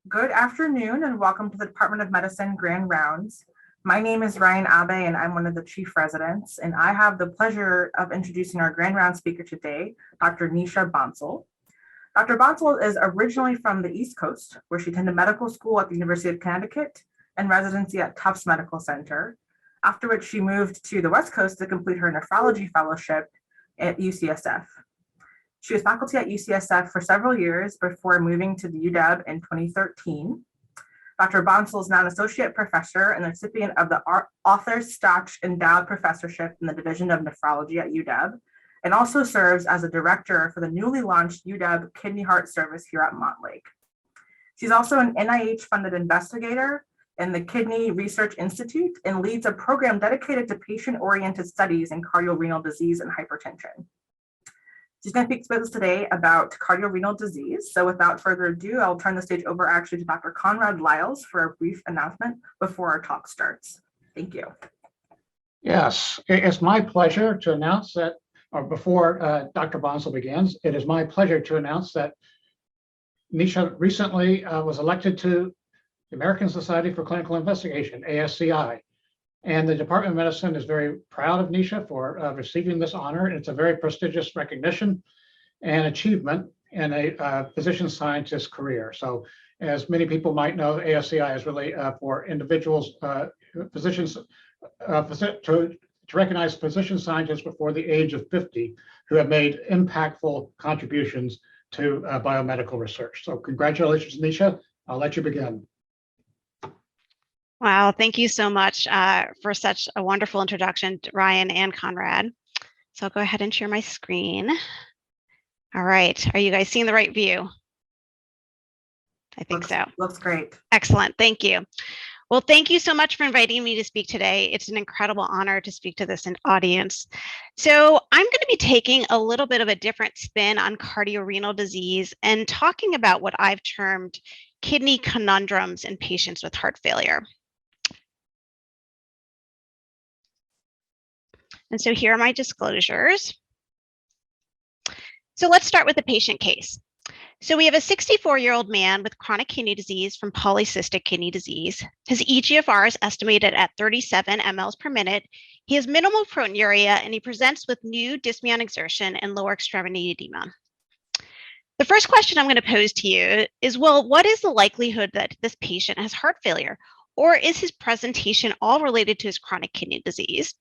Good afternoon and welcome to the Department of Medicine Grand Rounds. My name is Ryan Abe and I'm one of the chief residents, and I have the pleasure of introducing our Grand Round speaker today, Dr. Nisha Bansal. Dr. Bansal is originally from the East Coast, where she attended medical school at the University of Connecticut and residency at Tufts Medical Center, after which she moved to the West Coast to complete her nephrology fellowship at UCSF. She was faculty at UCSF for several years before moving to the UW in 2013. Dr. Bansal is now an associate professor and the recipient of the Arthur Stach Endowed Professorship in the Division of Nephrology at UW, and also serves as a director for the newly launched UW Kidney Heart Service here at Montlake. She's also an NIH-funded investigator in the Kidney Research Institute and leads a program dedicated to patient-oriented studies in cardiorenal disease and hypertension. She's going to speak with us today about cardiorenal disease. So without further ado, I'll turn the stage over actually to Dr. Conrad Lyles for a brief announcement before our talk starts. Thank you. Yes, it's my pleasure to announce that, or before Dr. Bansal begins, it is my pleasure to announce that Nisha recently was elected to the American Society for Clinical Investigation, ASCI. And the Department of Medicine is very proud of Nisha for receiving this honor. And it's a very prestigious recognition and achievement in a physician scientist career. So as many people might know, ASCI is really for individuals, physicians, to recognize physician scientists before the age of 50 who have made impactful contributions to biomedical research. So congratulations, Nisha. I'll let you begin. Wow, thank you so much for such a wonderful introduction, Ryan and Conrad. So I'll go ahead and share my screen. All right, are you guys seeing the right view? I think so. Looks great. Excellent, thank you. Well, thank you so much for inviting me to speak today. It's an incredible honor to speak to this audience. So I'm going to be taking a little bit of a different spin on cardiorenal disease and talking about what I've termed kidney conundrums in patients with heart failure. And so here are my disclosures. So let's start with the patient case. So we have a 64-year-old man with chronic kidney disease from polycystic kidney disease. His eGFR is estimated at 37 mLs per minute. He has minimal proteinuria and he presents with new dyspnea on exertion and lower extremity edema. The first question I'm going to pose to you is, well, what is the likelihood that this patient has heart failure? Or is his presentation all related to his chronic kidney disease?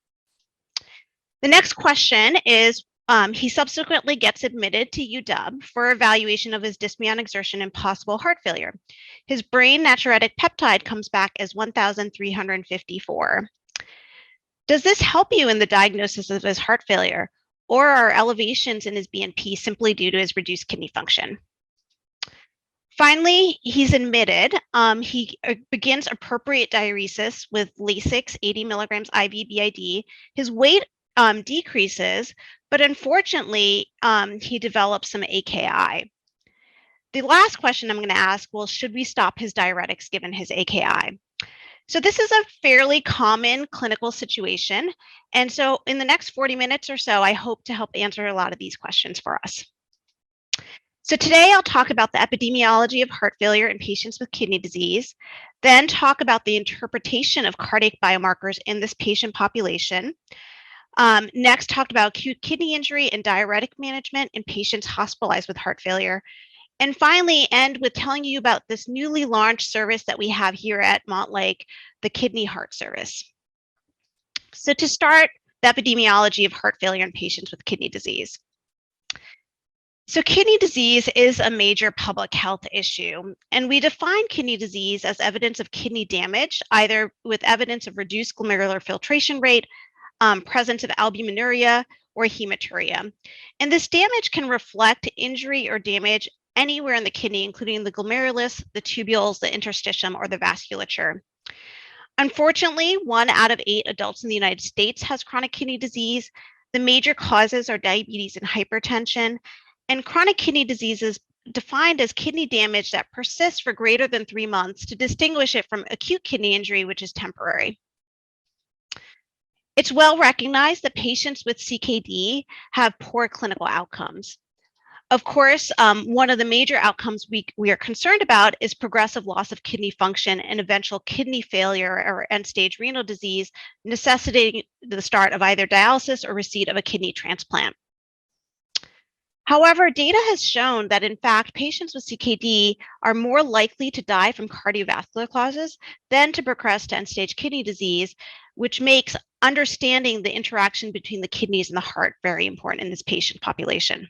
The next question is, he subsequently gets admitted to UW for evaluation of his dyspnea on exertion and possible heart failure. His brain natriuretic peptide comes back as 1,354. Does this help you in the diagnosis of his heart failure, or are elevations in his BNP simply due to his reduced kidney function? Finally, he's admitted. He begins appropriate diuresis with Lasix 80 milligrams IV BID. His weight decreases, but unfortunately, he develops some AKI. The last question I'm going to ask, well, should we stop his diuretics given his AKI? So this is a fairly common clinical situation. And so in the next 40 minutes or so, I hope to help answer a lot of these questions for us. So today I'll talk about the epidemiology of heart failure in patients with kidney disease, then talk about the interpretation of cardiac biomarkers in this patient population. Next, talked about acute kidney injury and diuretic management in patients hospitalized with heart failure. And finally, end with telling you about this newly launched service that we have here at Montlake, the Kidney Heart Service. So to start, the epidemiology of heart failure in patients with kidney disease. So kidney disease is a major public health issue, and we define kidney disease as evidence of kidney damage, either with evidence of reduced glomerular filtration rate, presence of albuminuria, or hematuria. And this damage can reflect injury or damage anywhere in the kidney, including the glomerulus, the tubules, the interstitium, or the vasculature. Unfortunately, 1 out of 8 adults in the United States has chronic kidney disease. The major causes are diabetes and hypertension, and chronic kidney disease is defined as kidney damage that persists for greater than 3 months to distinguish it from acute kidney injury, which is temporary. It's well recognized that patients with CKD have poor clinical outcomes. Of course, one of the major outcomes we are concerned about is progressive loss of kidney function and eventual kidney failure or end-stage renal disease, necessitating the start of either dialysis or receipt of a kidney transplant. However, data has shown that, in fact, patients with CKD are more likely to die from cardiovascular causes than to progress to end-stage kidney disease, which makes understanding the interaction between the kidneys and the heart very important in this patient population.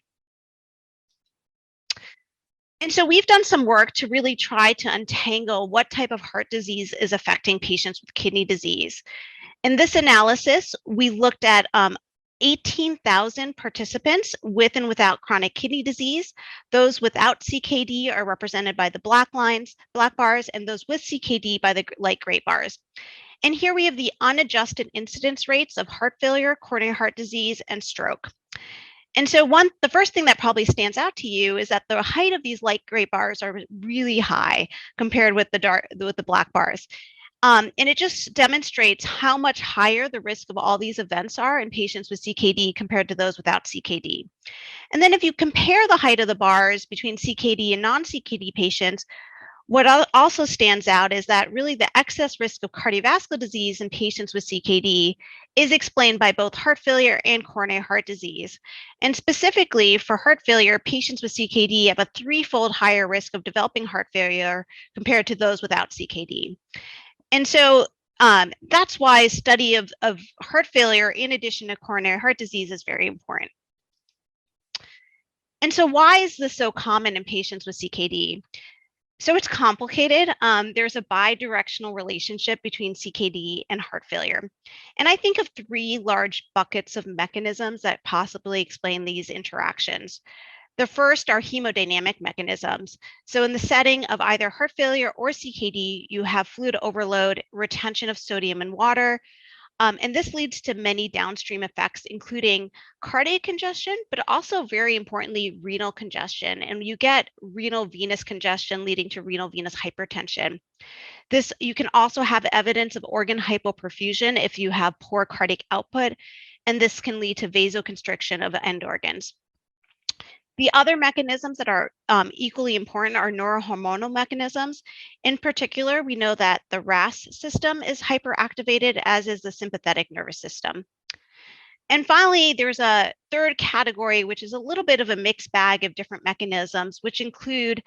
And so we've done some work to really try to untangle what type of heart disease is affecting patients with kidney disease. In this analysis, we looked at 18,000 participants with and without chronic kidney disease. Those without CKD are represented by the black bars, and those with CKD by the light gray bars. And here we have the unadjusted incidence rates of heart failure, coronary heart disease, and stroke. And so the first thing that probably stands out to you is that the height of these light gray bars are really high compared with the black bars. And it just demonstrates how much higher the risk of all these events are in patients with CKD compared to those without CKD. And then if you compare the height of the bars between CKD and non-CKD patients, what also stands out is that really the excess risk of cardiovascular disease in patients with CKD is explained by both heart failure and coronary heart disease. And specifically for heart failure, patients with CKD have a threefold higher risk of developing heart failure compared to those without CKD. And so that's why study of heart failure in addition to coronary heart disease is very important. And so why is this so common in patients with CKD? So it's complicated. There's a bidirectional relationship between CKD and heart failure. And I think of three large buckets of mechanisms that possibly explain these interactions. The first are hemodynamic mechanisms. So in the setting of either heart failure or CKD, you have fluid overload, retention of sodium and water, and this leads to many downstream effects, including cardiac congestion, but also very importantly, renal congestion. And you get renal venous congestion leading to renal venous hypertension. You can also have evidence of organ hypoperfusion if you have poor cardiac output, and this can lead to vasoconstriction of end organs. The other mechanisms that are equally important are neurohormonal mechanisms. In particular, we know that the RAS system is hyperactivated, as is the sympathetic nervous system. And finally, there's a third category, which is a little bit of a mixed bag of different mechanisms, which include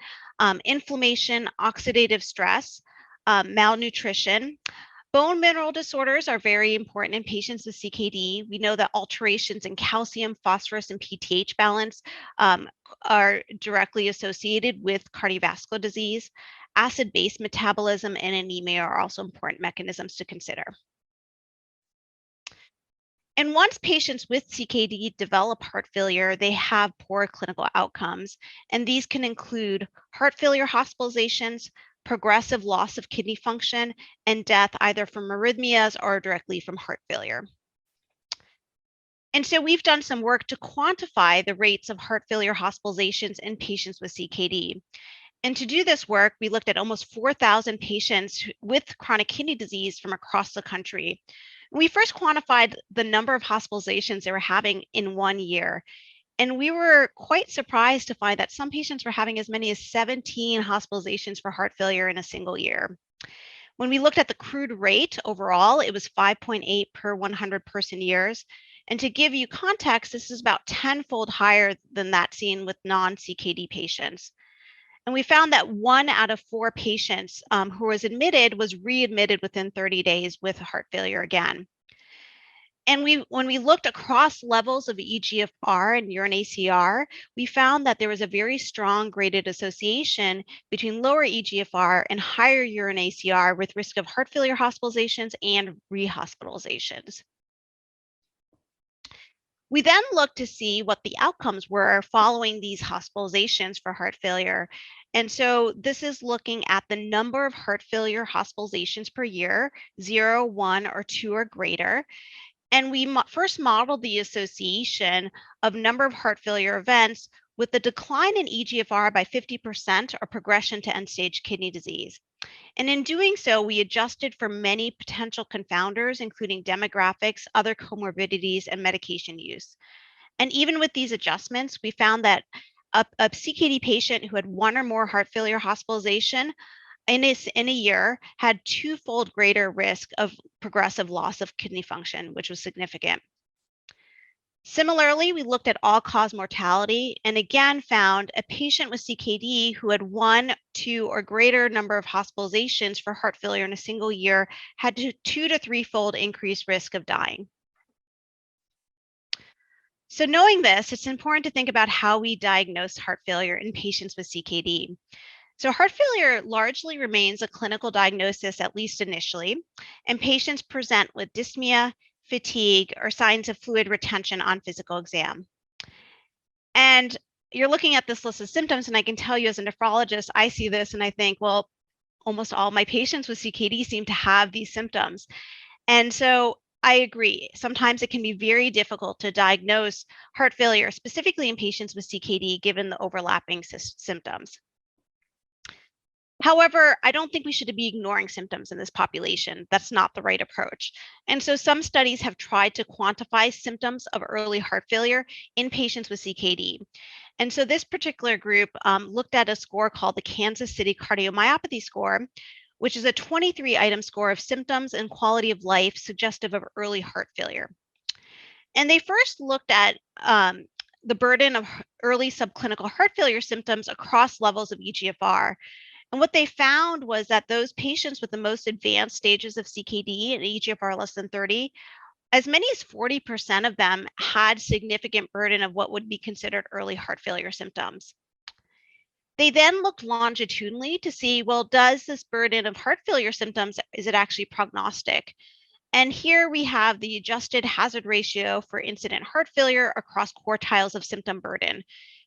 inflammation, oxidative stress, malnutrition. Bone mineral disorders are very important in patients with CKD. We know that alterations in calcium, phosphorus, and PTH balance are directly associated with cardiovascular disease. Acid-base metabolism and anemia are also important mechanisms to consider. And once patients with CKD develop heart failure, they have poor clinical outcomes. And these can include heart failure hospitalizations, progressive loss of kidney function, and death either from arrhythmias or directly from heart failure. And so we've done some work to quantify the rates of heart failure hospitalizations in patients with CKD. And to do this work, we looked at almost 4,000 patients with chronic kidney disease from across the country. We first quantified the number of hospitalizations they were having in 1 year. And we were quite surprised to find that some patients were having as many as 17 hospitalizations for heart failure in a single year. When we looked at the crude rate overall, it was 5.8 per 100 person years. And to give you context, this is about 10-fold higher than that seen with non-CKD patients. And we found that 1 out of 4 patients who was admitted was readmitted within 30 days with heart failure again. And when we looked across levels of eGFR and urine ACR, we found that there was a very strong graded association between lower eGFR and higher urine ACR with risk of heart failure hospitalizations and rehospitalizations. We then looked to see what the outcomes were following these hospitalizations for heart failure. And so this is looking at the number of heart failure hospitalizations per year, 0, 1, or 2 or greater. And we first modeled the association of number of heart failure events with the decline in eGFR by 50% or progression to end-stage kidney disease. And in doing so, we adjusted for many potential confounders, including demographics, other comorbidities, and medication use. And even with these adjustments, we found that a CKD patient who had one or more heart failure hospitalization in a year had twofold greater risk of progressive loss of kidney function, which was significant. Similarly, we looked at all-cause mortality and again found a patient with CKD who had 1, 2, or greater number of hospitalizations for heart failure in a single year had 2 to 3-fold increased risk of dying. So knowing this, it's important to think about how we diagnose heart failure in patients with CKD. So heart failure largely remains a clinical diagnosis, at least initially, and patients present with dyspnea, fatigue, or signs of fluid retention on physical exam. And you're looking at this list of symptoms, and I can tell you as a nephrologist, I see this and I think, well, almost all my patients with CKD seem to have these symptoms. And so I agree. Sometimes it can be very difficult to diagnose heart failure, specifically in patients with CKD, given the overlapping symptoms. However, I don't think we should be ignoring symptoms in this population. That's not the right approach. And so some studies have tried to quantify symptoms of early heart failure in patients with CKD. And so this particular group looked at a score called the Kansas City Cardiomyopathy Score, which is a 23-item score of symptoms and quality of life suggestive of early heart failure. And they first looked at the burden of early subclinical heart failure symptoms across levels of eGFR. And what they found was that those patients with the most advanced stages of CKD and eGFR less than 30, as many as 40% of them had significant burden of what would be considered early heart failure symptoms. They then looked longitudinally to see, well, does this burden of heart failure symptoms, is it actually prognostic? And here we have the adjusted hazard ratio for incident heart failure across quartiles of symptom burden.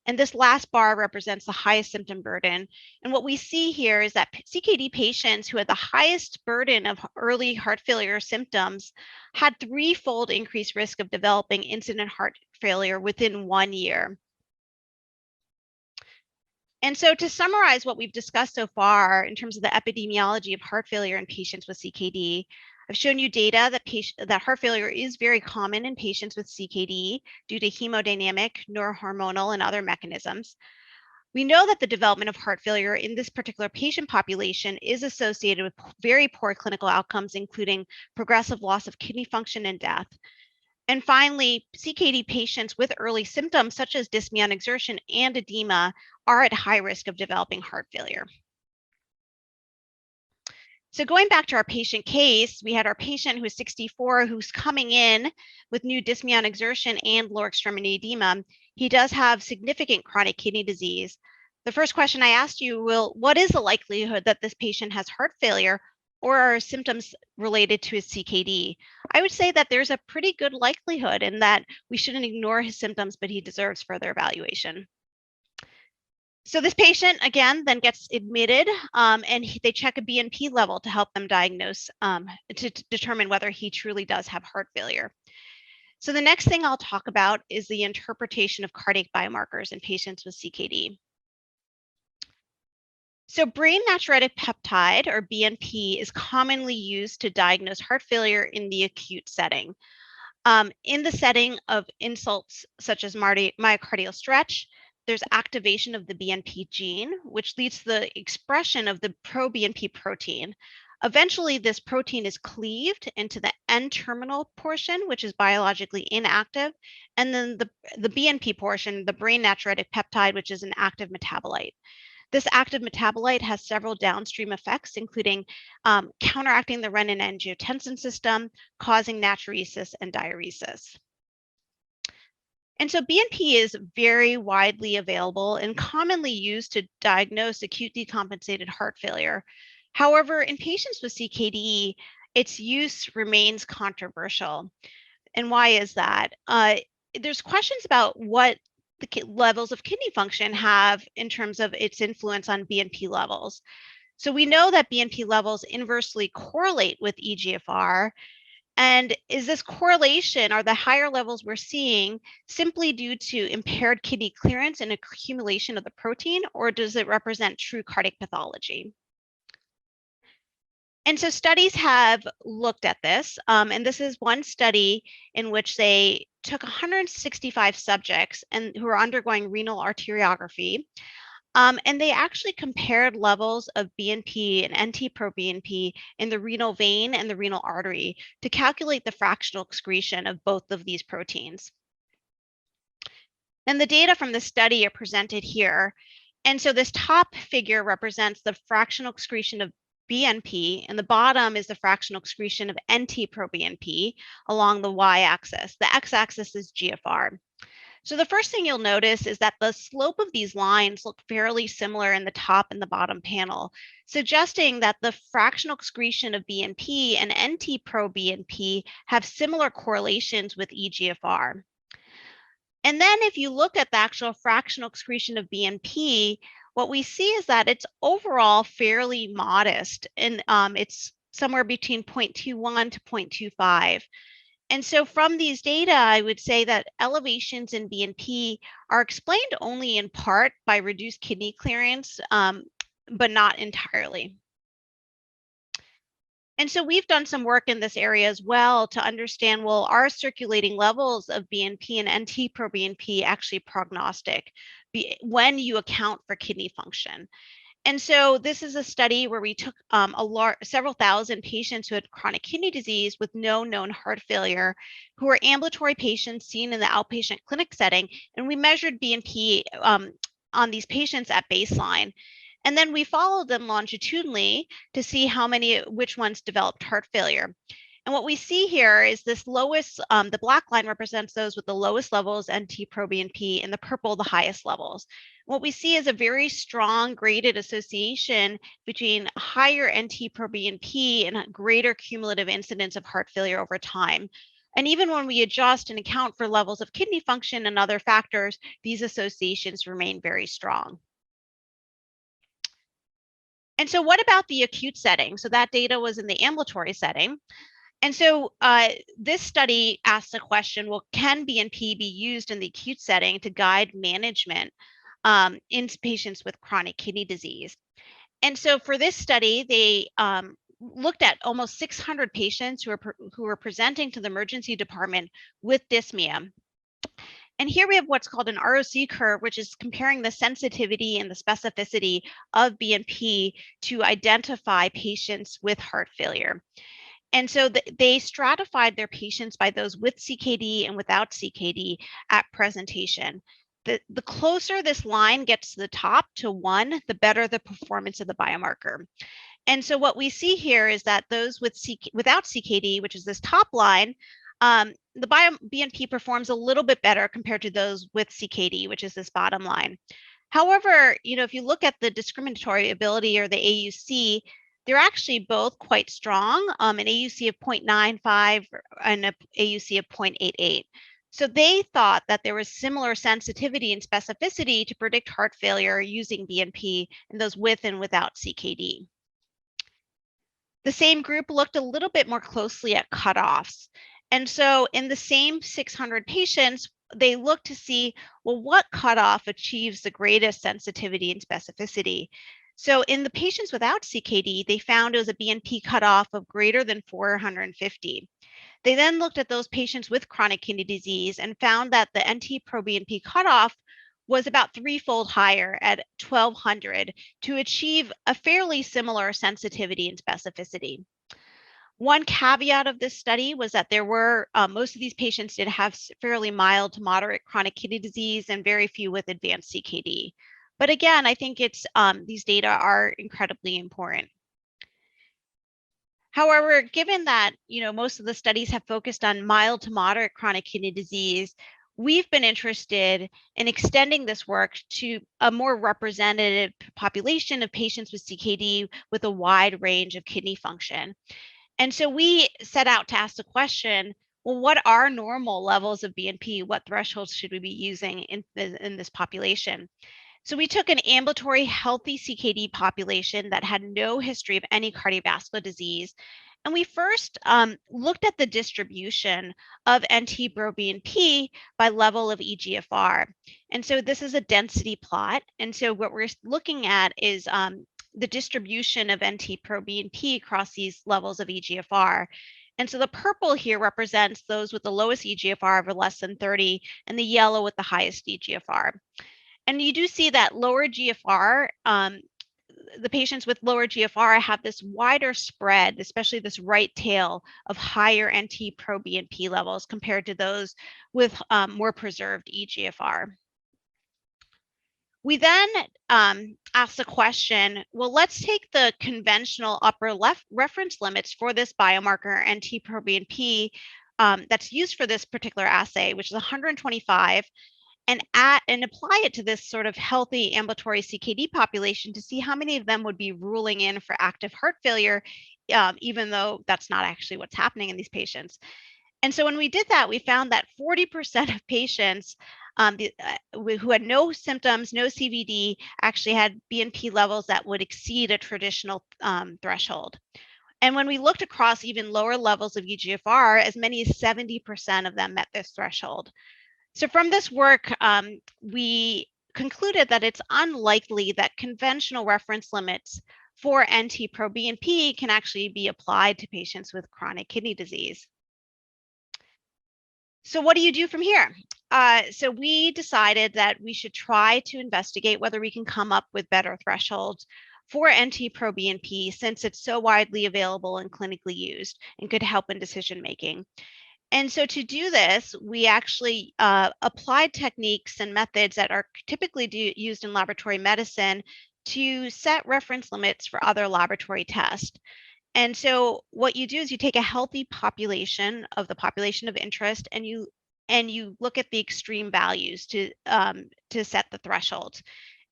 And this last bar represents the highest symptom burden. And what we see here is that CKD patients who had the highest burden of early heart failure symptoms had 3-fold increased risk of developing incident heart failure within 1 year. And so to summarize what we've discussed so far in terms of the epidemiology of heart failure in patients with CKD, I've shown you data that heart failure is very common in patients with CKD due to hemodynamic, neurohormonal, and other mechanisms. We know that the development of heart failure in this particular patient population is associated with very poor clinical outcomes, including progressive loss of kidney function and death. And finally, CKD patients with early symptoms such as dyspnea on exertion and edema are at high risk of developing heart failure. So going back to our patient case, we had our patient who is 64 who's coming in with new dyspnea on exertion and lower extremity edema. He does have significant chronic kidney disease. The first question I asked you, well, what is the likelihood that this patient has heart failure or are symptoms related to his CKD? I would say that there's a pretty good likelihood and that we shouldn't ignore his symptoms, but he deserves further evaluation. So this patient, again, then gets admitted and they check a BNP level to help them diagnose, to determine whether he truly does have heart failure. So the next thing I'll talk about is the interpretation of cardiac biomarkers in patients with CKD. So brain natriuretic peptide, or BNP, is commonly used to diagnose heart failure in the acute setting. In the setting of insults such as myocardial stretch, there's activation of the BNP gene, which leads to the expression of the pro-BNP protein. Eventually, this protein is cleaved into the N-terminal portion, which is biologically inactive, and then the BNP portion, the brain natriuretic peptide, which is an active metabolite. This active metabolite has several downstream effects, including counteracting the renin-angiotensin system, causing natriuresis and diuresis. And so BNP is very widely available and commonly used to diagnose acute decompensated heart failure. However, in patients with CKD, its use remains controversial. And why is that? There's questions about what the levels of kidney function have in terms of its influence on BNP levels. So we know that BNP levels inversely correlate with eGFR. And is this correlation, are the higher levels we're seeing simply due to impaired kidney clearance and accumulation of the protein, or does it represent true cardiac pathology? And so studies have looked at this, and this is one study in which they took 165 subjects and who are undergoing renal arteriography, and they actually compared levels of BNP and NT-proBNP in the renal vein and the renal artery to calculate the fractional excretion of both of these proteins. And the data from the study are presented here. And so this top figure represents the fractional excretion of BNP, and the bottom is the fractional excretion of NT-proBNP along the y-axis. The x-axis is GFR. So the first thing you'll notice is that the slope of these lines look fairly similar in the top and the bottom panel, suggesting that the fractional excretion of BNP and NT-proBNP have similar correlations with eGFR. And then if you look at the actual fractional excretion of BNP, what we see is that it's overall fairly modest, and it's somewhere between 0.21 to 0.25. And so from these data, I would say that elevations in BNP are explained only in part by reduced kidney clearance, but not entirely. And so we've done some work in this area as well to understand, well, are circulating levels of BNP and NT-proBNP actually prognostic when you account for kidney function? And so this is a study where we took several thousand patients who had chronic kidney disease with no known heart failure, who were ambulatory patients seen in the outpatient clinic setting, and we measured BNP on these patients at baseline. And then we followed them longitudinally to see which ones developed heart failure. And what we see here is this lowest, the black line represents those with the lowest levels, NT-proBNP, and the purple, the highest levels. What we see is a very strong graded association between higher NT-proBNP and a greater cumulative incidence of heart failure over time. And even when we adjust and account for levels of kidney function and other factors, these associations remain very strong. And so what about the acute setting? So that data was in the ambulatory setting. And so this study asked the question, well, can BNP be used in the acute setting to guide management in patients with chronic kidney disease? And so for this study, they looked at almost 600 patients who were presenting to the emergency department with dyspnea. And here we have what's called an ROC curve, which is comparing the sensitivity and the specificity of BNP to identify patients with heart failure. And so they stratified their patients by those with CKD and without CKD at presentation. The closer this line gets to the top to 1, the better the performance of the biomarker. And so what we see here is that those without CKD, which is this top line, the BNP performs a little bit better compared to those with CKD, which is this bottom line. However, if you look at the discriminatory ability or the AUC, they're actually both quite strong, an AUC of 0.95 and an AUC of 0.88. So they thought that there was similar sensitivity and specificity to predict heart failure using BNP in those with and without CKD. The same group looked a little bit more closely at cutoffs. And so in the same 600 patients, they looked to see, well, what cutoff achieves the greatest sensitivity and specificity? So in the patients without CKD, they found it was a BNP cutoff of greater than 450. They then looked at those patients with chronic kidney disease and found that the NT-proBNP cutoff was about 3-fold higher at 1200 to achieve a fairly similar sensitivity and specificity. One caveat of this study was that there were, most of these patients did have fairly mild to moderate chronic kidney disease and very few with advanced CKD. But again, I think these data are incredibly important. However, given that most of the studies have focused on mild to moderate chronic kidney disease, we've been interested in extending this work to a more representative population of patients with CKD with a wide range of kidney function. And so we set out to ask the question, well, what are normal levels of BNP? What thresholds should we be using in this population? So we took an ambulatory healthy CKD population that had no history of any cardiovascular disease. And we first looked at the distribution of NT-proBNP by level of eGFR. And so this is a density plot. And so what we're looking at is the distribution of NT-proBNP across these levels of eGFR. And so the purple here represents those with the lowest eGFR of less than 30, and the yellow with the highest eGFR. And you do see that lower GFR, the patients with lower GFR have this wider spread, especially this right tail of higher NT-proBNP levels compared to those with more preserved eGFR. We then asked the question, well, let's take the conventional upper left reference limits for this biomarker NT-proBNP that's used for this particular assay, which is 125, and apply it to this sort of healthy ambulatory CKD population to see how many of them would be ruling in for active heart failure, even though that's not actually what's happening in these patients. And so when we did that, we found that 40% of patients who had no symptoms, no CVD, actually had BNP levels that would exceed a traditional threshold. And when we looked across even lower levels of eGFR, as many as 70% of them met this threshold. So from this work, we concluded that it's unlikely that conventional reference limits for NT-proBNP can actually be applied to patients with chronic kidney disease. So what do you do from here? So we decided that we should try to investigate whether we can come up with better thresholds for NT-proBNP, since it's so widely available and clinically used and could help in decision making. And so to do this, we actually applied techniques and methods that are typically used in laboratory medicine to set reference limits for other laboratory tests. And so what you do is you take a healthy population of the population of interest, and you look at the extreme values to set the thresholds.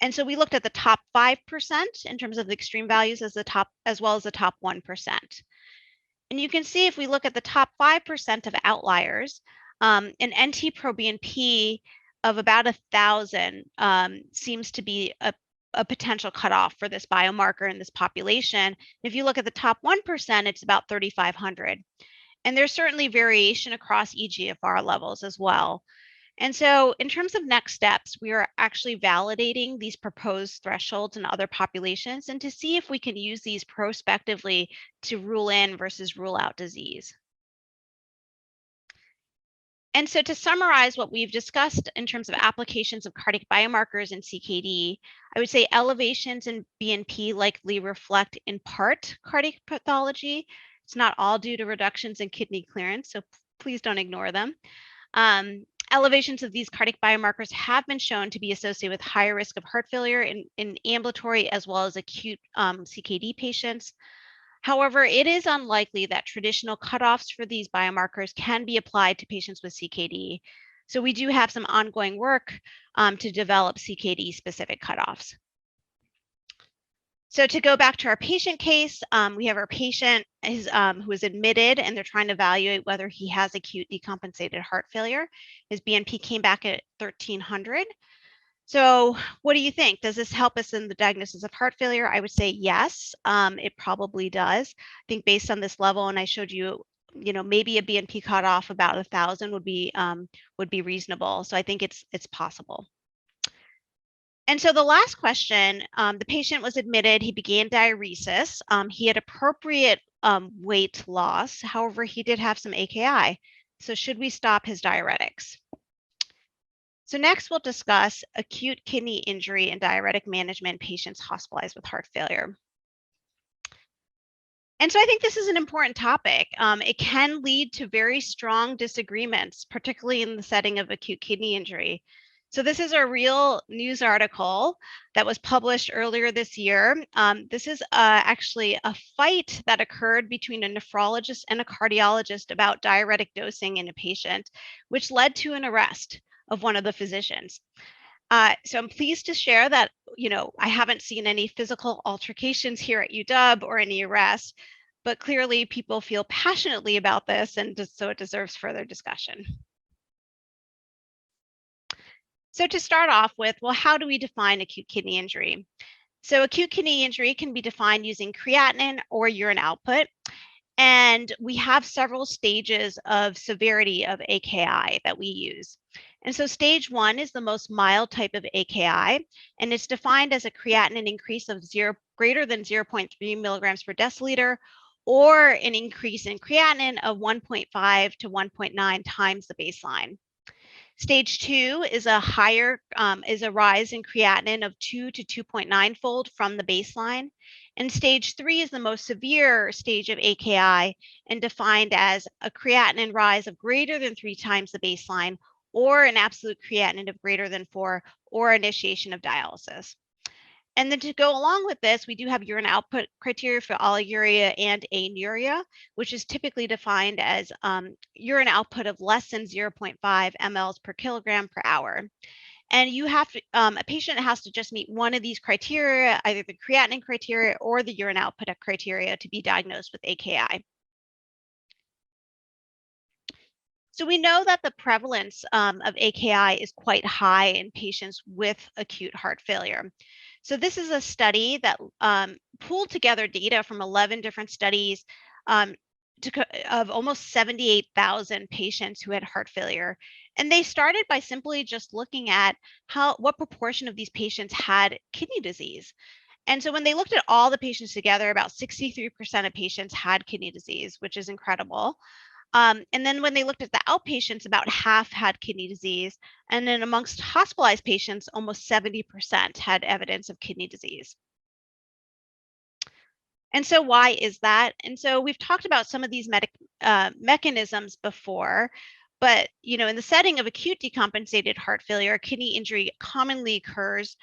And so we looked at the top 5% in terms of the extreme values as well as the top 1%. And you can see if we look at the top 5% of outliers, an NT-proBNP of about 1,000 seems to be a potential cutoff for this biomarker in this population. If you look at the top 1%, it's about 3,500. And there's certainly variation across eGFR levels as well. And so in terms of next steps, we are actually validating these proposed thresholds in other populations and to see if we can use these prospectively to rule in versus rule out disease. And so to summarize what we've discussed in terms of applications of cardiac biomarkers in CKD, I would say elevations in BNP likely reflect in part cardiac pathology. It's not all due to reductions in kidney clearance, so please don't ignore them. Elevations of these cardiac biomarkers have been shown to be associated with higher risk of heart failure in ambulatory as well as acute CKD patients. However, it is unlikely that traditional cutoffs for these biomarkers can be applied to patients with CKD. So we do have some ongoing work to develop CKD-specific cutoffs. So to go back to our patient case, we have our patient who is admitted, and they're trying to evaluate whether he has acute decompensated heart failure. His BNP came back at 1,300. So what do you think? Does this help us in the diagnosis of heart failure? I would say yes, it probably does. I think based on this level, and I showed you, maybe a BNP cutoff about 1,000 would be reasonable. So I think it's possible. And so the last question, the patient was admitted, he began diuresis. He had appropriate weight loss. However, he did have some AKI. So should we stop his diuretics? So next we'll discuss acute kidney injury and diuretic management in patients hospitalized with heart failure. And so I think this is an important topic. It can lead to very strong disagreements, particularly in the setting of acute kidney injury. So this is a real news article that was published earlier this year. This is actually a fight that occurred between a nephrologist and a cardiologist about diuretic dosing in a patient, which led to an arrest of one of the physicians. So I'm pleased to share that, I haven't seen any physical altercations here at UW or any arrests, but clearly people feel passionately about this, and so it deserves further discussion. So to start off with, well, how do we define acute kidney injury? So acute kidney injury can be defined using creatinine or urine output. And we have several stages of severity of AKI that we use. And so stage 1 is the most mild type of AKI, and it's defined as a creatinine increase of greater than 0.3 milligrams per deciliter, or an increase in creatinine of 1.5 to 1.9 times the baseline. Stage 2 is a rise in creatinine of 2 to 2.9 fold from the baseline. And stage 3 is the most severe stage of AKI and defined as a creatinine rise of greater than 3 times the baseline, or an absolute creatinine of greater than 4, or initiation of dialysis. And then to go along with this, we do have urine output criteria for oliguria and anuria, which is typically defined as urine output of less than 0.5 mLs per kilogram per hour. And you have to, a patient has to just meet one of these criteria, either the creatinine criteria or the urine output criteria, to be diagnosed with AKI. So we know that the prevalence of AKI is quite high in patients with acute heart failure. So this is a study that pooled together data from 11 different studies of almost 78,000 patients who had heart failure. And they started by simply just looking at what proportion of these patients had kidney disease. And so when they looked at all the patients together, about 63% of patients had kidney disease, which is incredible. And then when they looked at the outpatients, about half had kidney disease. And then amongst hospitalized patients, almost 70% had evidence of kidney disease. And so why is that? And so we've talked about some of these mechanisms before, but in the setting of acute decompensated heart failure, kidney injury commonly occurs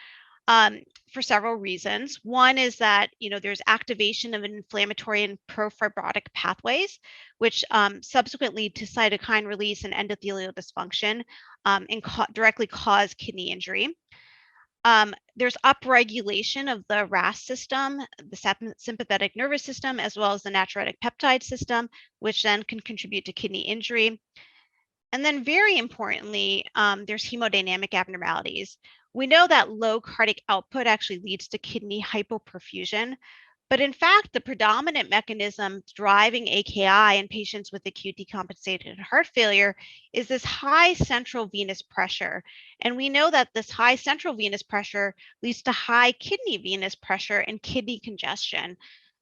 for several reasons. One is that there's activation of inflammatory and profibrotic pathways, which subsequent lead to cytokine release and endothelial dysfunction and directly cause kidney injury. There's upregulation of the RAS system, the sympathetic nervous system, as well as the natriuretic peptide system, which then can contribute to kidney injury. And then very importantly, there's hemodynamic abnormalities. We know that low cardiac output actually leads to kidney hypoperfusion, but in fact, the predominant mechanism driving AKI in patients with acute decompensated heart failure is this high central venous pressure. And we know that this high central venous pressure leads to high kidney venous pressure and kidney congestion,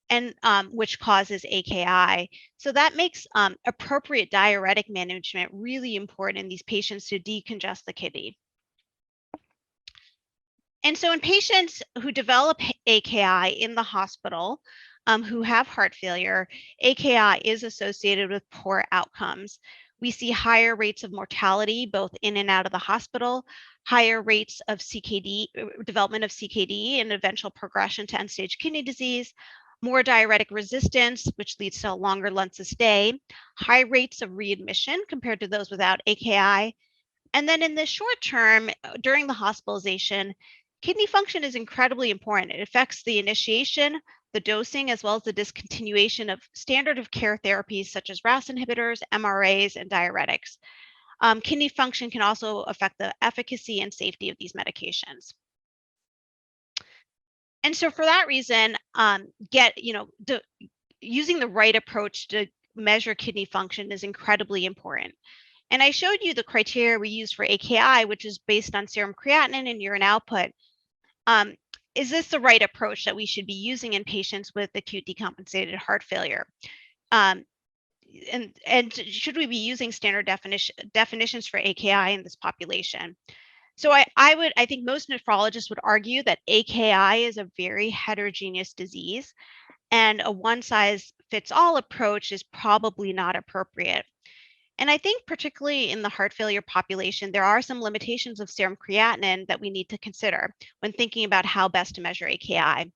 and which causes AKI. So that makes appropriate diuretic management really important in these patients to decongest the kidney. And so in patients who develop AKI in the hospital, who have heart failure, AKI is associated with poor outcomes. We see higher rates of mortality, both in and out of the hospital, higher rates of CKD, development of CKD and eventual progression to end-stage kidney disease, more diuretic resistance, which leads to a longer length of stay, high rates of readmission compared to those without AKI. And then in the short term, during the hospitalization, kidney function is incredibly important. It affects the initiation, the dosing, as well as the discontinuation of standard of care therapies such as RAS inhibitors, MRAs, and diuretics. Kidney function can also affect the efficacy and safety of these medications. And so for that reason, using the right approach to measure kidney function is incredibly important. And I showed you the criteria we use for AKI, which is based on serum creatinine and urine output. Is this the right approach that we should be using in patients with acute decompensated heart failure? And should we be using standard definitions for AKI in this population? So I think most nephrologists would argue that AKI is a very heterogeneous disease, and a one-size-fits-all approach is probably not appropriate. And I think particularly in the heart failure population, there are some limitations of serum creatinine that we need to consider when thinking about how best to measure AKI.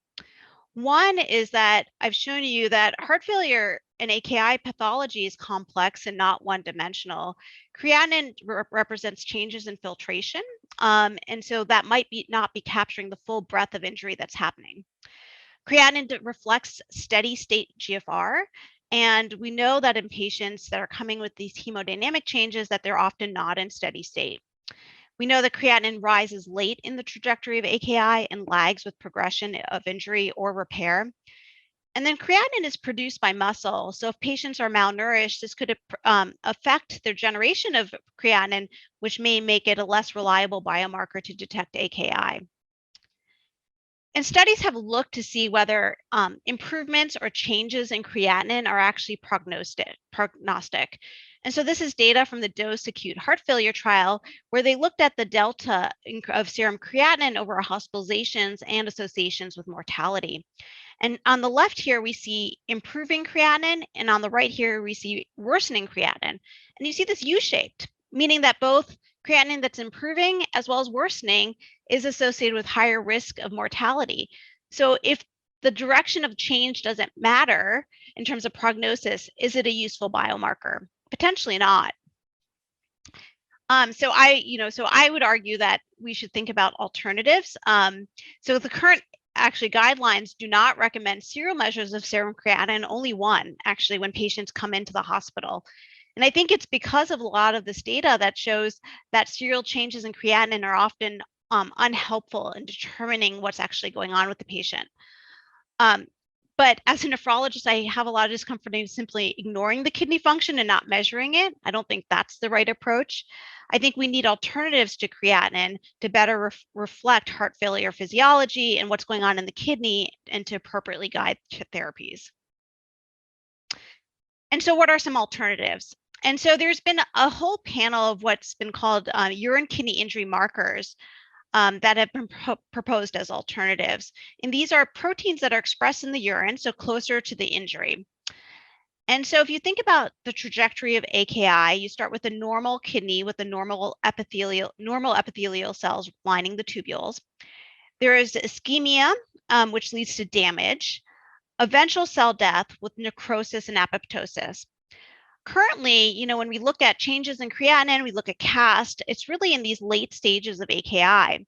One is that I've shown you that heart failure and AKI pathology is complex and not one-dimensional. Creatinine represents changes in filtration, and so that might not be capturing the full breadth of injury that's happening. Creatinine reflects steady state GFR, and we know that in patients that are coming with these hemodynamic changes that they're often not in steady state. We know that creatinine rises late in the trajectory of AKI and lags with progression of injury or repair. And then creatinine is produced by muscle. So if patients are malnourished, this could affect their generation of creatinine, which may make it a less reliable biomarker to detect AKI. And studies have looked to see whether improvements or changes in creatinine are actually prognostic. And so this is data from the DOSE acute heart failure trial, where they looked at the delta of serum creatinine over hospitalizations and associations with mortality. And on the left here, we see improving creatinine, and on the right here, we see worsening creatinine. And you see this U-shaped, meaning that both creatinine that's improving as well as worsening is associated with higher risk of mortality. So if the direction of change doesn't matter in terms of prognosis, is it a useful biomarker? Potentially not. So I would argue that we should think about alternatives. So the current guidelines do not recommend serial measures of serum creatinine, only one actually when patients come into the hospital. And I think it's because of a lot of this data that shows that serial changes in creatinine are often unhelpful in determining what's actually going on with the patient. But as a nephrologist, I have a lot of discomfort in simply ignoring the kidney function and not measuring it. I don't think that's the right approach. I think we need alternatives to creatinine to better reflect heart failure physiology and what's going on in the kidney and to appropriately guide therapies. And so what are some alternatives? And so there's been a whole panel of what's been called urine kidney injury markers that have been proposed as alternatives. And these are proteins that are expressed in the urine, so closer to the injury. And so if you think about the trajectory of AKI, you start with a normal kidney with the normal epithelial cells lining the tubules. There is ischemia, which leads to damage, eventual cell death with necrosis and apoptosis. Currently, when we look at changes in creatinine, we look at CAST, it's really in these late stages of AKI.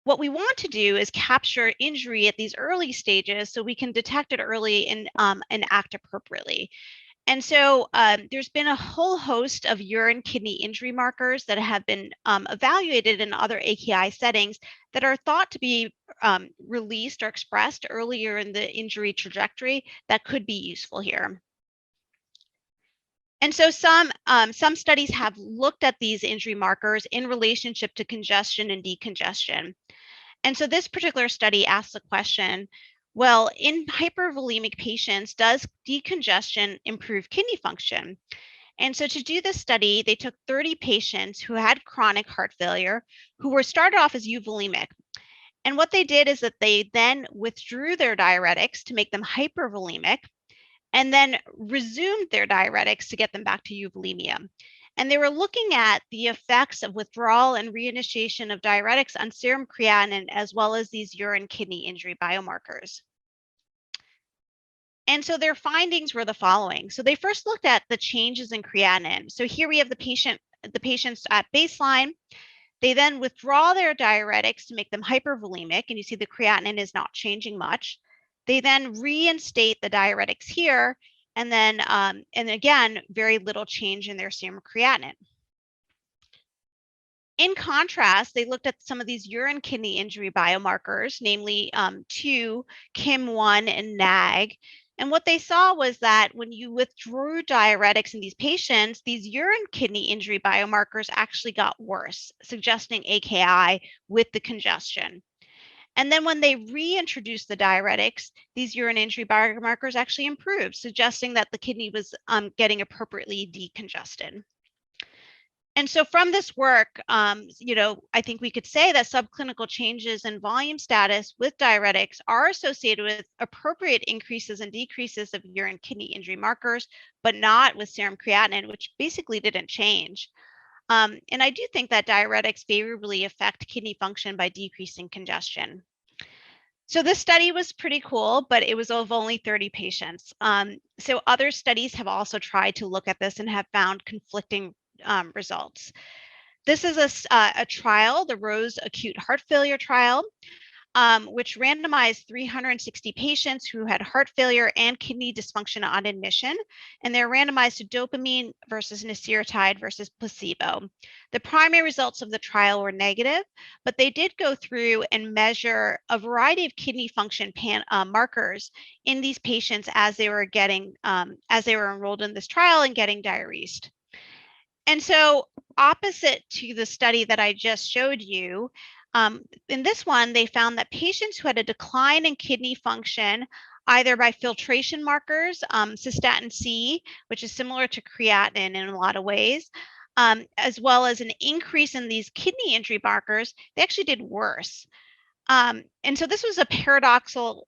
What we want to do is capture injury at these early stages so we can detect it early and act appropriately. And so there's been a whole host of urine kidney injury markers that have been evaluated in other AKI settings that are thought to be released or expressed earlier in the injury trajectory that could be useful here. And so some studies have looked at these injury markers in relationship to congestion and decongestion. And so this particular study asks the question, well, in hypervolemic patients, does decongestion improve kidney function? And so to do this study, they took 30 patients who had chronic heart failure who were started off as euvolemic. And what they did is that they then withdrew their diuretics to make them hypervolemic, and then resumed their diuretics to get them back to euvolemia. And they were looking at the effects of withdrawal and reinitiation of diuretics on serum creatinine, as well as these urine kidney injury biomarkers. And so their findings were the following. So they first looked at the changes in creatinine. So here we have the patients at baseline. They then withdraw their diuretics to make them hypervolemic, and you see the creatinine is not changing much. They then reinstate the diuretics here, and then, and again, very little change in their serum creatinine. In contrast, they looked at some of these urine kidney injury biomarkers, namely two, KIM1 and NAG. And what they saw was that when you withdrew diuretics in these patients, these urine kidney injury biomarkers actually got worse, suggesting AKI with the congestion. And then when they reintroduced the diuretics, these urine injury biomarkers actually improved, suggesting that the kidney was getting appropriately decongested. And so from this work, I think we could say that subclinical changes in volume status with diuretics are associated with appropriate increases and decreases of urine kidney injury markers, but not with serum creatinine, which basically didn't change. And I do think that diuretics favorably affect kidney function by decreasing congestion. So this study was pretty cool, but it was of only 30 patients. So other studies have also tried to look at this and have found conflicting results. This is a trial, the ROSE acute heart failure trial. which randomized 360 patients who had heart failure and kidney dysfunction on admission, and they're randomized to dopamine versus nasiratide versus placebo. The primary results of the trial were negative, but they did go through and measure a variety of kidney function markers in these patients as they were enrolled in this trial and getting diuresed. And so, opposite to the study that I just showed you, in this one, they found that patients who had a decline in kidney function, either by filtration markers, cystatin C, which is similar to creatinine in a lot of ways, as well as an increase in these kidney injury markers, they actually did worse. And so this is paradoxical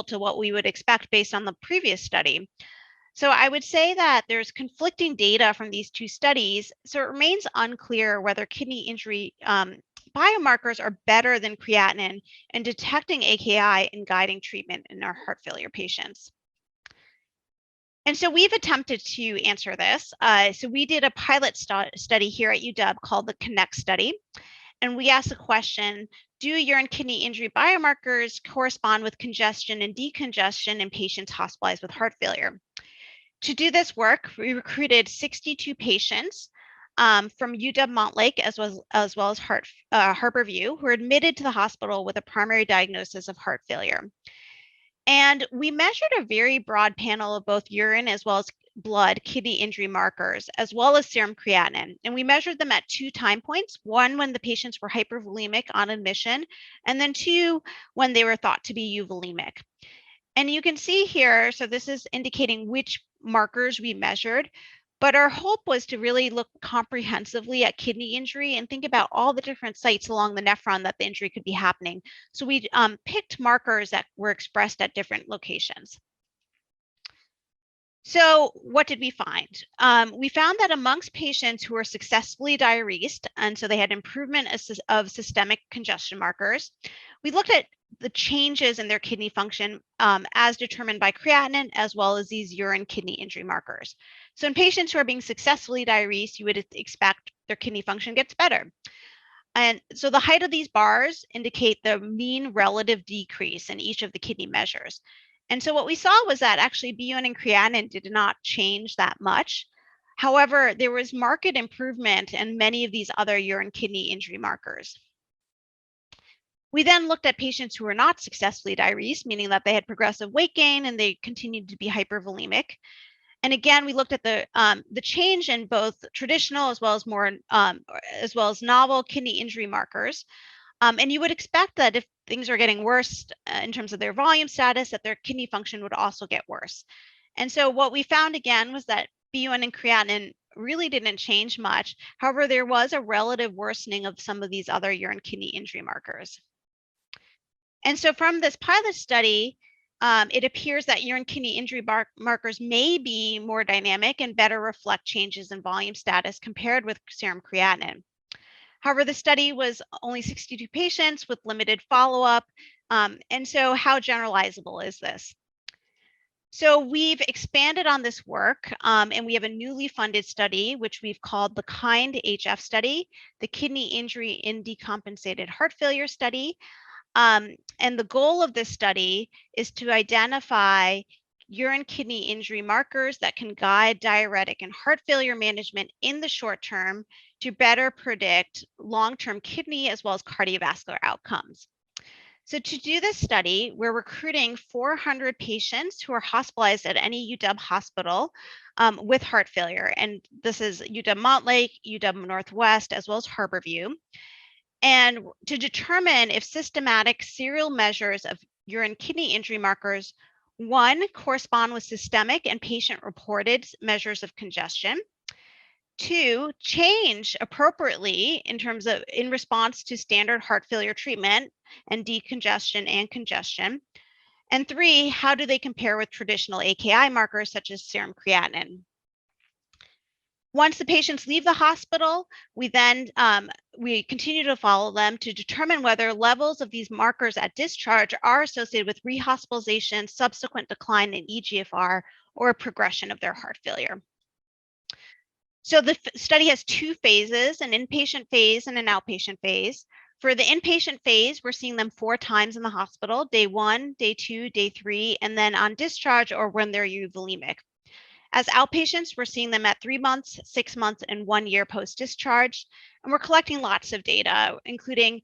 to what we would expect based on the previous study. So I would say that there's conflicting data from these two studies, so it remains unclear whether kidney injury biomarkers are better than creatinine in detecting AKI and guiding treatment in our heart failure patients. And so we've attempted to answer this. So we did a pilot study here at UW called the CONNECT study. And we asked the question, do urine kidney injury biomarkers correspond with congestion and decongestion in patients hospitalized with heart failure? To do this work, we recruited 62 patients from UW Montlake as well as Harborview, who were admitted to the hospital with a primary diagnosis of heart failure. And we measured a very broad panel of both urine as well as blood kidney injury markers, as well as serum creatinine. And we measured them at 2 time points, one when the patients were hypervolemic on admission, and then 2 when they were thought to be euvolemic. And you can see here, so this is indicating which markers we measured, but our hope was to really look comprehensively at kidney injury and think about all the different sites along the nephron that the injury could be happening. So we picked markers that were expressed at different locations. So what did we find? We found that amongst patients who were successfully diuresed, and so they had improvement of systemic congestion markers, we looked at the changes in their kidney function as determined by creatinine, as well as these urine kidney injury markers. So in patients who are being successfully diuresed, you would expect their kidney function gets better. And so the height of these bars indicate the mean relative decrease in each of the kidney measures. And so what we saw was that actually BUN and creatinine did not change that much. However, there was marked improvement in many of these other urine kidney injury markers. We then looked at patients who were not successfully diuresed, meaning that they had progressive weight gain and they continued to be hypervolemic. And again, we looked at the change in both traditional as well as novel kidney injury markers. And you would expect that if things are getting worse in terms of their volume status, that their kidney function would also get worse. And so what we found again was that BUN and creatinine really didn't change much. However, there was a relative worsening of some of these other urine kidney injury markers. And so from this pilot study, it appears that urine kidney injury markers may be more dynamic and better reflect changes in volume status compared with serum creatinine. However, the study was only 62 patients with limited follow-up. And so how generalizable is this? So we've expanded on this work, and we have a newly funded study, which we've called the KIND-HF study, the Kidney Injury in Decompensated Heart Failure study. And the goal of this study is to identify urine kidney injury markers that can guide diuretic and heart failure management in the short term to better predict long-term kidney as well as cardiovascular outcomes. So to do this study, we're recruiting 400 patients who are hospitalized at any UW hospital with heart failure. And this is UW Montlake, UW Northwest, as well as Harborview. And to determine if systematic serial measures of urine kidney injury markers, 1, correspond with systemic and patient-reported measures of congestion, 2, change appropriately in response to standard heart failure treatment and decongestion and congestion, and 3, how do they compare with traditional AKI markers such as serum creatinine. Once the patients leave the hospital, we then we continue to follow them to determine whether levels of these markers at discharge are associated with rehospitalization, subsequent decline in eGFR, or progression of their heart failure. So the study has 2 phases, an inpatient phase and an outpatient phase. For the inpatient phase, we're seeing them 4 times in the hospital, day 1, day 2, day 3, and then on discharge or when they're euvolemic. As outpatients, we're seeing them at 3 months, 6 months, and 1 year post-discharge. And we're collecting lots of data, including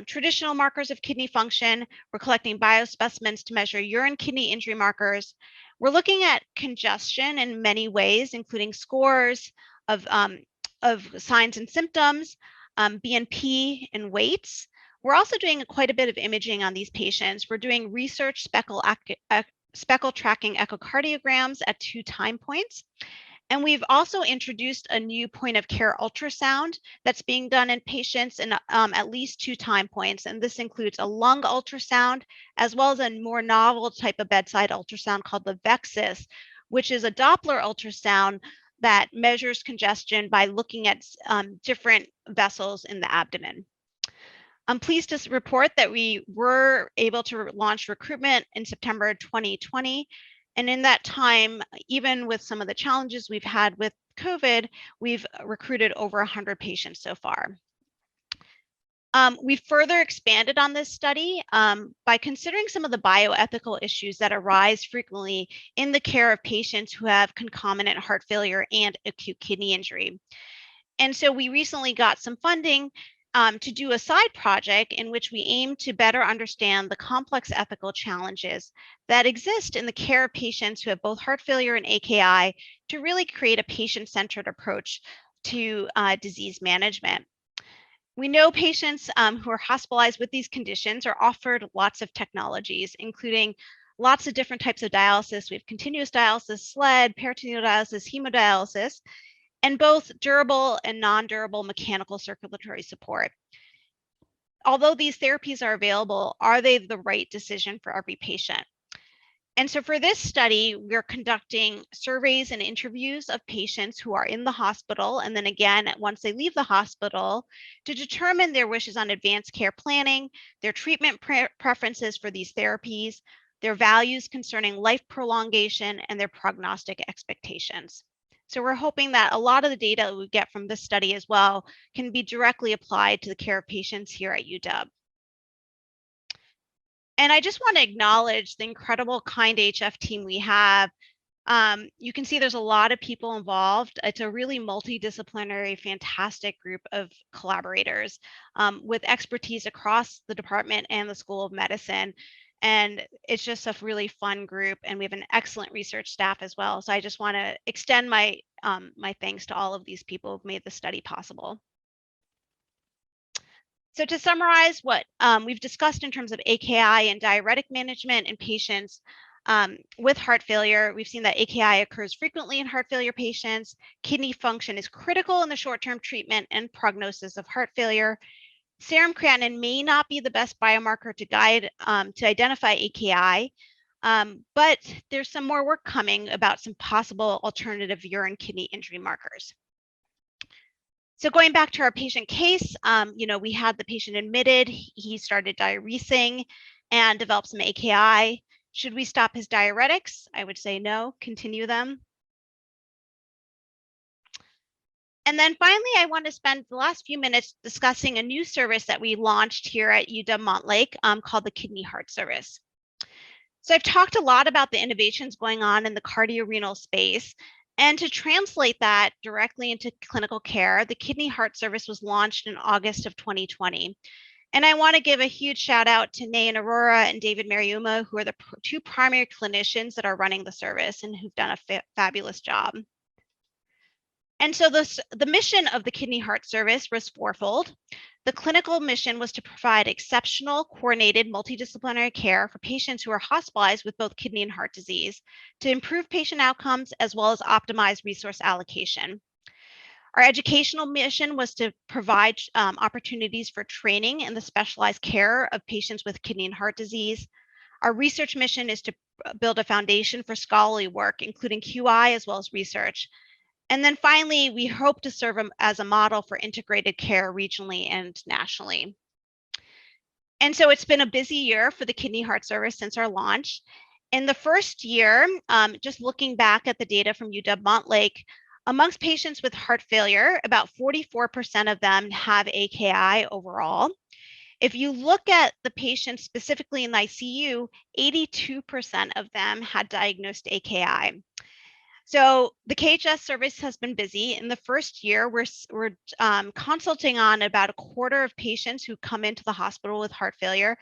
traditional markers of kidney function. We're collecting biospecimens to measure urine kidney injury markers. We're looking at congestion in many ways, including scores of signs and symptoms, BNP, and weights. We're also doing quite a bit of imaging on these patients. We're doing research speckle tracking echocardiograms at 2 time points. And we've also introduced a new point of care ultrasound that's being done in patients in at least 2 time points. And this includes a lung ultrasound, as well as a more novel type of bedside ultrasound called the VEXIS, which is a Doppler ultrasound that measures congestion by looking at different vessels in the abdomen. I'm pleased to report that we were able to launch recruitment in September 2020. And in that time, even with some of the challenges we've had with COVID, we've recruited over 100 patients so far. We further expanded on this study by considering some of the bioethical issues that arise frequently in the care of patients who have concomitant heart failure and acute kidney injury. And so we recently got some funding to do a side project in which we aim to better understand the complex ethical challenges that exist in the care of patients who have both heart failure and AKI to really create a patient-centered approach to disease management. We know patients who are hospitalized with these conditions are offered lots of technologies, including lots of different types of dialysis. We have continuous dialysis, SLED, peritoneal dialysis, hemodialysis, and both durable and non-durable mechanical circulatory support. Although these therapies are available, are they the right decision for every patient? And so for this study, we're conducting surveys and interviews of patients who are in the hospital, and then again, once they leave the hospital, to determine their wishes on advanced care planning, their treatment preferences for these therapies, their values concerning life prolongation, and their prognostic expectations. So we're hoping that a lot of the data we get from this study as well can be directly applied to the care of patients here at UW. And I just want to acknowledge the incredible KIND-HF team we have. You can see there's a lot of people involved. It's a really multidisciplinary, fantastic group of collaborators with expertise across the department and the School of Medicine. And it's just a really fun group, and we have an excellent research staff as well. So I just want to extend my my thanks to all of these people who've made the study possible. So to summarize what we've discussed in terms of AKI and diuretic management in patients with heart failure, we've seen that AKI occurs frequently in heart failure patients. Kidney function is critical in the short-term treatment and prognosis of heart failure. Serum creatinine may not be the best biomarker to guide to identify AKI, but there's some more work coming about some possible alternative urine kidney injury markers. So going back to our patient case, we had the patient admitted, he started diuresing and developed some AKI. Should we stop his diuretics? I would say no, continue them. And then finally, I want to spend the last few minutes discussing a new service that we launched here at UW-Montlake called the Kidney Heart Service. So I've talked a lot about the innovations going on in the cardiorenal space. And to translate that directly into clinical care, the Kidney Heart Service was launched in August of 2020. And I want to give a huge shout out to Nay and Aurora and David Mariuma, who are the 2 primary clinicians that are running the service and who've done a fabulous job. And so the mission of the Kidney Heart Service was fourfold. The clinical mission was to provide exceptional, coordinated, multidisciplinary care for patients who are hospitalized with both kidney and heart disease, to improve patient outcomes as well as optimize resource allocation. Our educational mission was to provide opportunities for training in the specialized care of patients with kidney and heart disease. Our research mission is to build a foundation for scholarly work, including QI as well as research. And then finally, we hope to serve as a model for integrated care regionally and nationally. And so it's been a busy year for the Kidney Heart Service since our launch. In the first year, just looking back at the data from UW-Montlake, amongst patients with heart failure, about 44% of them have AKI overall. If you look at the patients specifically in the ICU, 82% of them had diagnosed AKI. So the KHS service has been busy. In the first year, we're consulting on about a quarter of patients who come into the hospital with heart failure,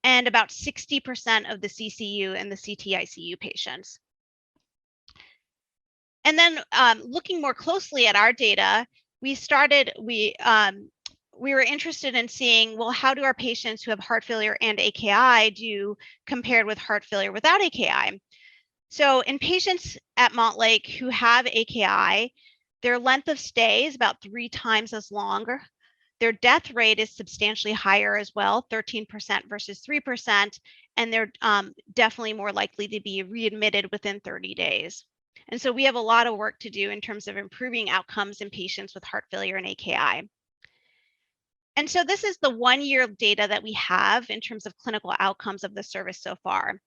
and about 60% of the CCU and the CTICU patients. And then looking more closely at our data, we were interested in seeing, well, how do our patients who have heart failure and AKI do compared with heart failure without AKI? So in patients at Montlake who have AKI, their length of stay is about 3 times as longer. Their death rate is substantially higher as well, 13% versus 3%, and they're definitely more likely to be readmitted within 30 days. And so we have a lot of work to do in terms of improving outcomes in patients with heart failure and AKI. And so this is the 1-year data that we have in terms of clinical outcomes of the service so far.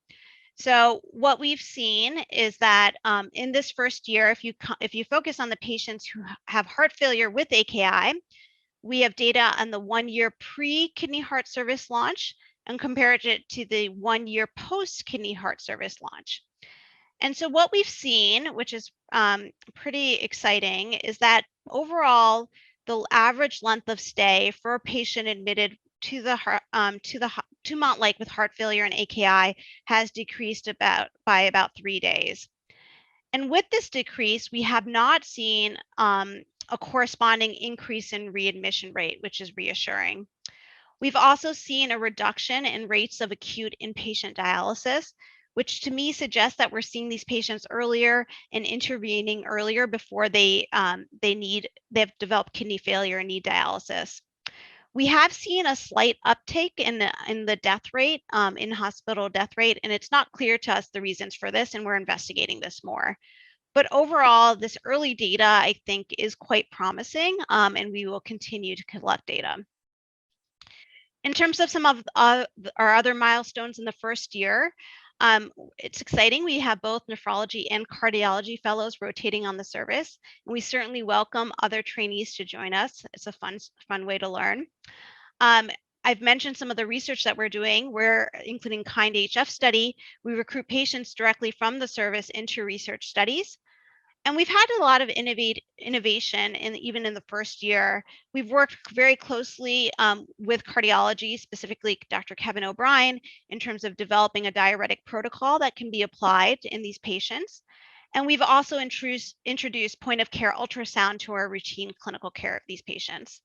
So what we've seen is that in this first year, if you focus on the patients who have heart failure with AKI, we have data on the 1-year pre-kidney heart service launch and compared it to the 1-year post-kidney heart service launch. And so what we've seen, which is pretty exciting, is that overall, the average length of stay for a patient admitted to Montlake with heart failure and AKI has decreased by about 3 days. And with this decrease, we have not seen a corresponding increase in readmission rate, which is reassuring. We've also seen a reduction in rates of acute inpatient dialysis, which to me suggests that we're seeing these patients earlier and intervening earlier before they've developed kidney failure and need dialysis. We have seen a slight uptick in the death rate, in hospital death rate, and it's not clear to us the reasons for this, and we're investigating this more. But overall, this early data, I think, is quite promising, and we will continue to collect data. In terms of some of our other milestones in the first year, it's exciting. We have both nephrology and cardiology fellows rotating on the service, and we certainly welcome other trainees to join us. It's a fun way to learn. I've mentioned some of the research that we're doing. We're including KIND-HF study. We recruit patients directly from the service into research studies. And we've had a lot of innovation even in the first year. We've worked very closely with cardiology, specifically Dr. Kevin O'Brien, in terms of developing a diuretic protocol that can be applied in these patients. And we've also introduced point of care ultrasound to our routine clinical care of these patients.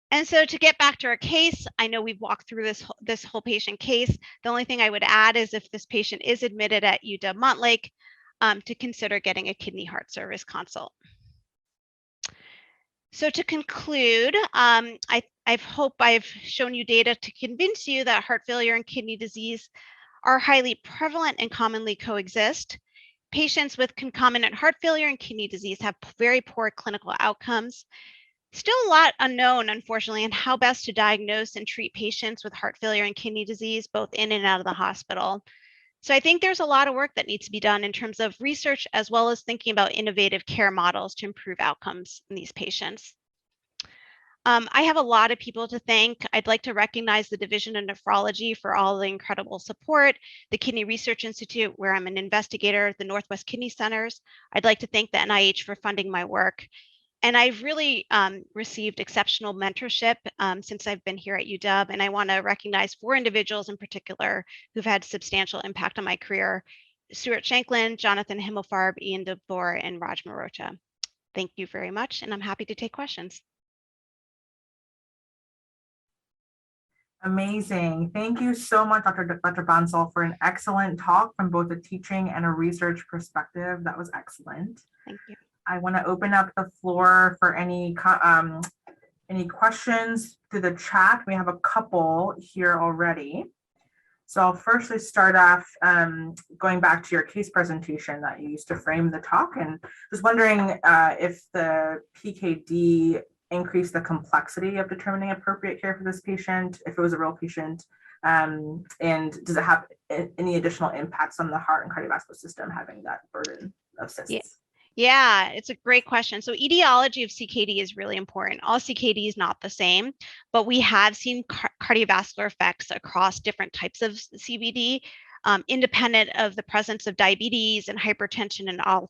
And so to get back to our case, I know we've walked through this whole patient case. The only thing I would add is if this patient is admitted at UW Montlake, to consider getting a kidney heart service consult. So to conclude, I hope I've shown you data to convince you that heart failure and kidney disease are highly prevalent and commonly coexist. Patients with concomitant heart failure and kidney disease have very poor clinical outcomes. Still a lot unknown, unfortunately, on how best to diagnose and treat patients with heart failure and kidney disease, both in and out of the hospital. So I think there's a lot of work that needs to be done in terms of research, as well as thinking about innovative care models to improve outcomes in these patients. I have a lot of people to thank. I'd like to recognize the Division of Nephrology for all the incredible support, the Kidney Research Institute, where I'm an investigator, the Northwest Kidney Centers. I'd like to thank the NIH for funding my work. And I've really received exceptional mentorship since I've been here at UW, and I want to recognize 4 individuals in particular who've had substantial impact on my career: Stuart Shanklin, Jonathan Himmelfarb, Ian DeBoer, and Raj Marocha. Thank you very much, and I'm happy to take questions. Amazing. Thank you so much, Dr. Bansal, for an excellent talk from both a teaching and a research perspective. That was excellent. Thank you. I want to open up the floor for any questions through the chat. We have a couple here already. So I'll firstly start off going back to your case presentation that you used to frame the talk, and just wondering if the PKD increased the complexity of determining appropriate care for this patient, if it was a real patient, and does it have any additional impacts on the heart and cardiovascular system having that burden of cysts? Yeah, it's a great question. So etiology of CKD is really important. All CKD is not the same, but we have seen cardiovascular effects across different types of CVD, independent of the presence of diabetes and hypertension and all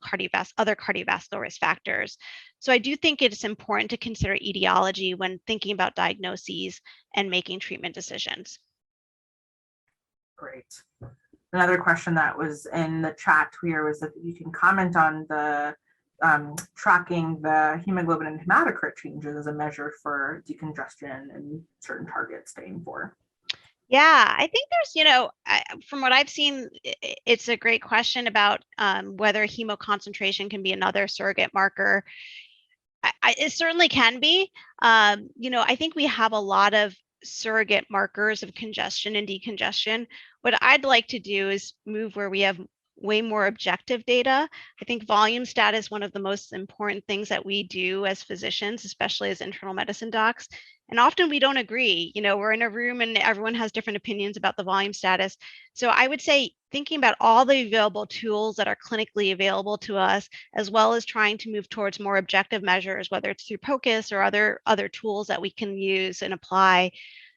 other cardiovascular risk factors. So I do think it's important to consider etiology when thinking about diagnoses and making treatment decisions. Great. Another question that was in the chat here was if you can comment on the tracking the hemoglobin and hematocrit changes as a measure for decongestion and certain targets to aim for. Yeah, I think there's, from what I've seen, it's a great question about whether hemoconcentration can be another surrogate marker. It certainly can be. I think we have a lot of surrogate markers of congestion and decongestion. What I'd like to do is move where we have way more objective data. I think volume stat is one of the most important things that we do as physicians, especially as internal medicine docs. And often we don't agree. We're in a room and everyone has different opinions about the volume status. So I would say thinking about all the available tools that are clinically available to us, as well as trying to move towards more objective measures, whether it's through POCUS or other tools that we can use and apply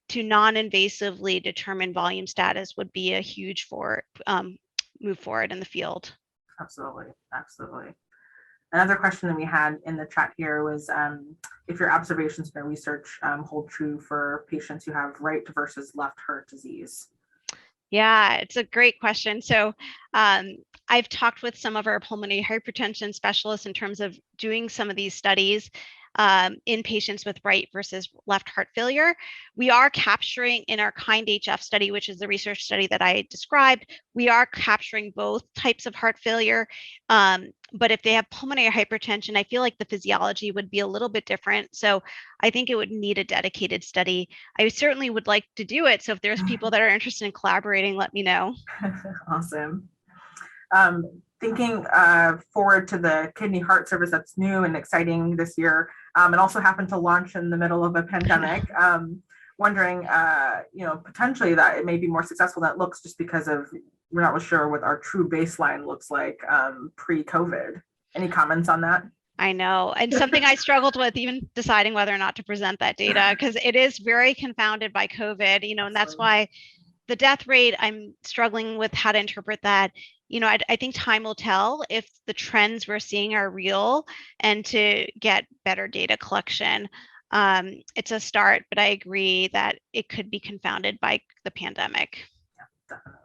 to non-invasively determine volume status would be a huge move forward in the field. Absolutely, absolutely. Another question that we had in the chat here was if your observations in your research hold true for patients who have right versus left heart disease. Yeah, it's a great question. So I've talked with some of our pulmonary hypertension specialists in terms of doing some of these studies in patients with right versus left heart failure. We are capturing in our KIND-HF study, which is the research study that I described, we are capturing both types of heart failure. But if they have pulmonary hypertension, I feel like the physiology would be a little bit different. So I think it would need a dedicated study. I certainly would like to do it. So if there's people that are interested in collaborating, let me know. Awesome. Thinking forward to the kidney heart service that's new and exciting this year, and also happened to launch in the middle of a pandemic. Wondering, potentially that it may be more successful than it looks, just because of we're not sure what our true baseline looks like pre-COVID. Any comments on that? I know, and something I struggled with even deciding whether or not to present that data, because it is very confounded by COVID, and that's why the death rate, I'm struggling with how to interpret that. I think time will tell if the trends we're seeing are real and to get better data collection. It's a start, but I agree that it could be confounded by the pandemic. Yeah, definitely.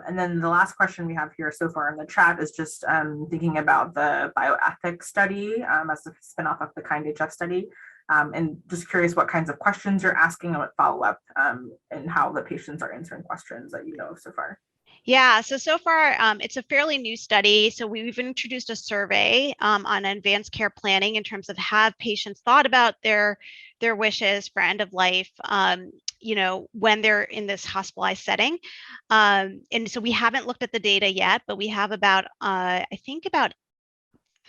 And then the last question we have here so far in the chat is just thinking about the bioethics study as a spinoff of the KIND-HF study. And just curious what kinds of questions you're asking and what follow-up and how the patients are answering questions that you know of so far. Yeah, so far it's a fairly new study. So we've introduced a survey on advanced care planning in terms of have patients thought about their wishes for end of life, when they're in this hospitalized setting. And so we haven't looked at the data yet, but we have about, I think about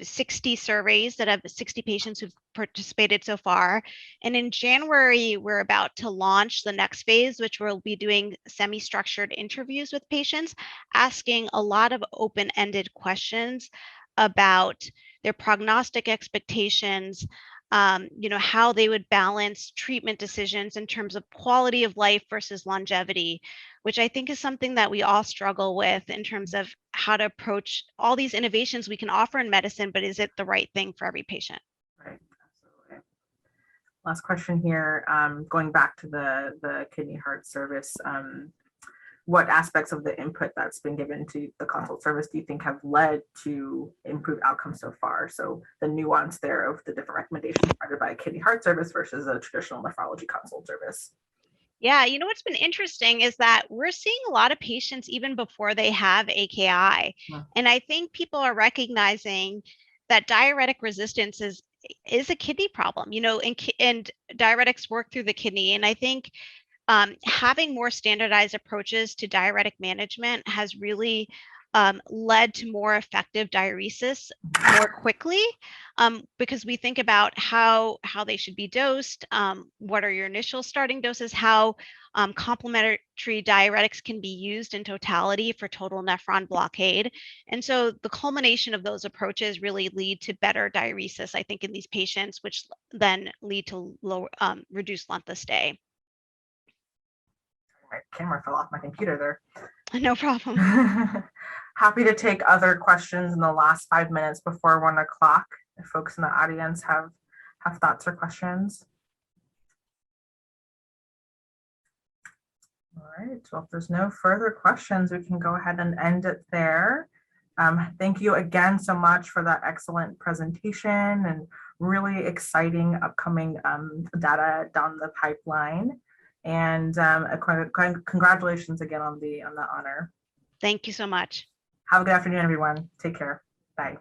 60 surveys that have 60 patients who've participated so far. And in January, we're about to launch the next phase, which we'll be doing semi-structured interviews with patients, asking a lot of open-ended questions about their prognostic expectations, how they would balance treatment decisions in terms of quality of life versus longevity, which I think is something that we all struggle with in terms of how to approach all these innovations we can offer in medicine, but is it the right thing for every patient? Right, absolutely. Last question here, going back to the kidney heart service. What aspects of the input that's been given to the consult service do you think have led to improved outcomes so far? So the nuance there of the different recommendations provided by a kidney heart service versus a traditional nephrology consult service. Yeah, what's been interesting is that we're seeing a lot of patients even before they have AKI. Yeah. And I think people are recognizing that diuretic resistance is a kidney problem, and diuretics work through the kidney. And I think having more standardized approaches to diuretic management has really led to more effective diuresis more quickly, because we think about how they should be dosed, what are your initial starting doses, how complementary diuretics can be used in totality for total nephron blockade. And so the culmination of those approaches really lead to better diuresis, I think, in these patients, which then lead to lower, reduced length of stay. My camera fell off my computer there. No problem. Happy to take other questions in the last 5 minutes before 1 o'clock. If folks in the audience have thoughts or questions. All right, well, if there's no further questions, we can go ahead and end it there. Thank you again so much for that excellent presentation and really exciting upcoming data down the pipeline. And congratulations again on the honor. Thank you so much. Have a good afternoon, everyone. Take care. Bye.